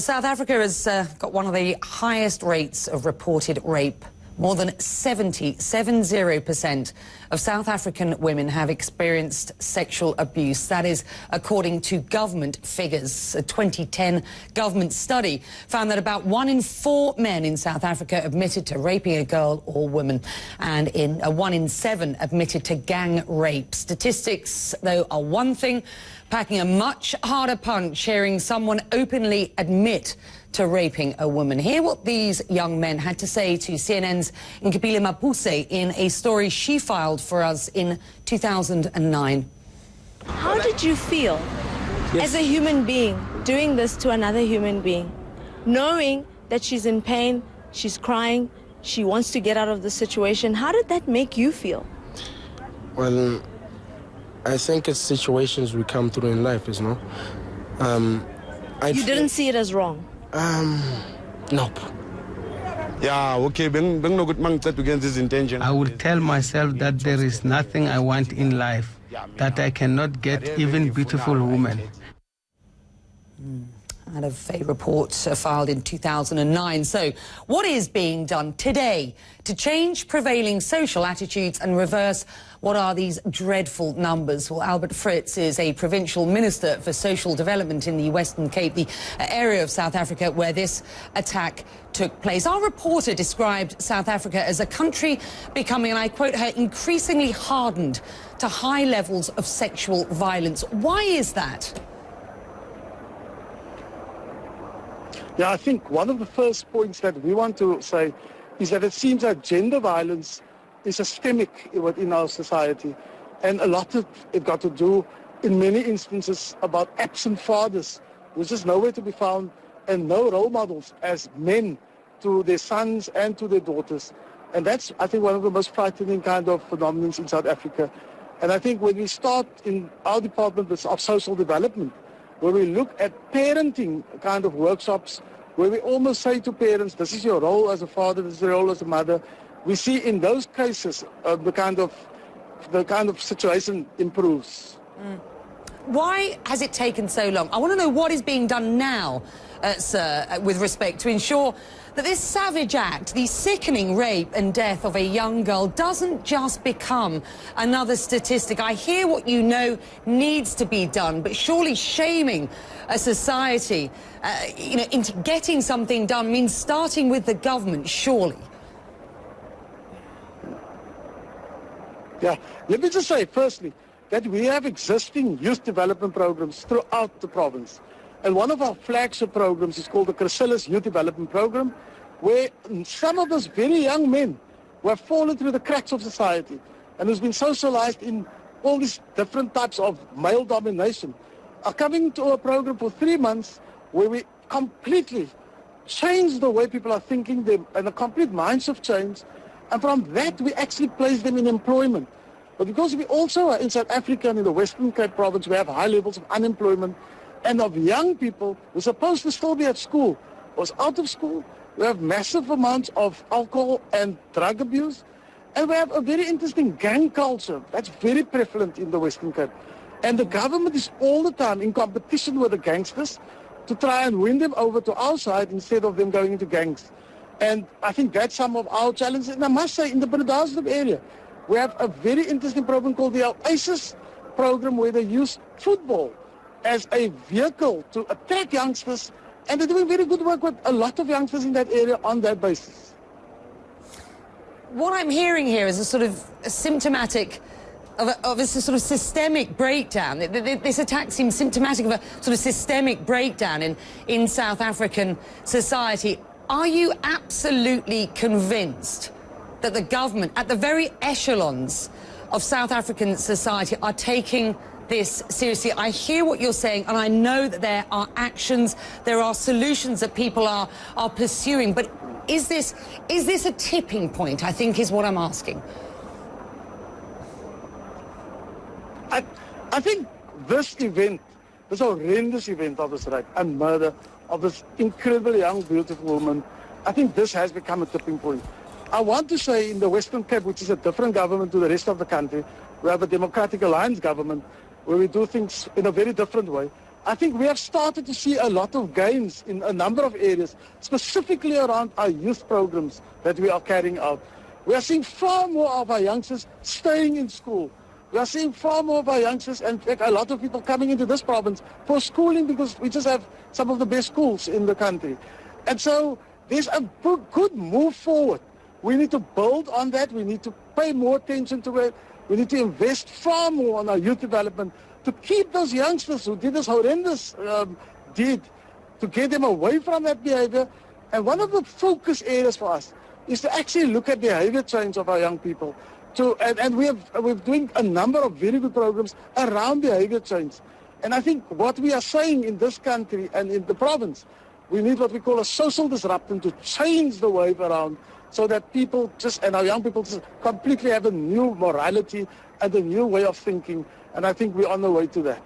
South Africa has got one of the highest rates of reported rape. More than 70% of South African women have experienced sexual abuse. That is according to government figures. A 2010 government study found that about 1 in 4 men in South Africa admitted to raping a girl or woman, and 1 in 7 admitted to gang rape. Statistics, though, are one thing, packing a much harder punch hearing someone openly admit to raping a woman. Hear what these young men had to say to CNN's Nkipile Mapuse in a story she filed for us in 2009. How did you feel as a human being doing this to another human being, knowing that she's in pain, she's crying, she wants to get out of the situation? How did that make you feel? Well, I think it's situations we come through in life, you know. You didn't see it as wrong? Nope. Yeah, okay, I would tell myself that there is nothing I want in life that I cannot get, even beautiful women. Out of a report filed in 2009. So, what is being done today to change prevailing social attitudes and reverse what are these dreadful numbers? Well, Albert Fritz is a provincial minister for social development in the Western Cape, the area of South Africa where this attack took place. Our reporter described South Africa as a country becoming, and I quote her, increasingly hardened to high levels of sexual violence. Why is that? Yeah, I think one of the first points that we want to say is that it seems that gender violence is systemic within our society, and a lot of it got to do, in many instances, about absent fathers, which is nowhere to be found, and no role models as men to their sons and to their daughters. And that's, I think, one of the most frightening kind of phenomena in South Africa. And I think when we start in our department of social development, where we look at parenting kind of workshops, where we almost say to parents, this is your role as a father, this is your role as a mother. We see in those cases the kind of situation improves. Why has it taken so long? I want to know what is being done now, sir, with respect to ensure that this savage act, the sickening rape and death of a young girl, doesn't just become another statistic. I hear what you know needs to be done, but surely shaming a society, into getting something done means starting with the government, surely. Yeah, let me just say, firstly, that we have existing youth development programs throughout the province. And one of our flagship programs is called the Chrysalis Youth Development Program, where some of those very young men who have fallen through the cracks of society and who's been socialized in all these different types of male domination are coming to a program for 3 months where we completely change the way people are thinking, and a complete mindset change. And from that, we actually place them in employment. But because we also are in South Africa and in the Western Cape province, we have high levels of unemployment and of young people who are supposed to still be at school or out of school. We have massive amounts of alcohol and drug abuse. And we have a very interesting gang culture that's very prevalent in the Western Cape. And the government is all the time in competition with the gangsters to try and win them over to our side instead of them going into gangs. And I think that's some of our challenges. And I must say, in the Bredasdorp area, we have a very interesting program called the Oasis program, where they use football as a vehicle to attract youngsters. And they're doing very good work with a lot of youngsters in that area on that basis. What I'm hearing here is a sort of symptomatic of a sort of systemic breakdown. This attack seems symptomatic of a sort of systemic breakdown in South African society. Are you absolutely convinced that the government, at the very echelons of South African society, are taking this seriously? I hear what you're saying, and I know that there are actions, there are solutions that people are pursuing, but is this a tipping point, I think, is what I'm asking. I think this event, this horrendous event of this rape and murder of this incredibly young, beautiful woman, I think this has become a tipping point. I want to say in the Western Cape, which is a different government to the rest of the country, we have a Democratic Alliance government where we do things in a very different way. I think we have started to see a lot of gains in a number of areas, specifically around our youth programs that we are carrying out. We are seeing far more of our youngsters staying in school. We are seeing far more of our youngsters, and in fact, a lot of people coming into this province for schooling because we just have some of the best schools in the country. And so there's a good move forward. We need to build on that. We need to pay more attention to it. We need to invest far more on our youth development to keep those youngsters who did this horrendous deed, to get them away from that behavior. And one of the focus areas for us is to actually look at behavior change of our young people. And we're doing a number of very good programs around behavior change. And I think what we are saying in this country and in the province, we need what we call a social disruption to change the wave around so that people and our young people just completely have a new morality and a new way of thinking. And I think we're on the way to that.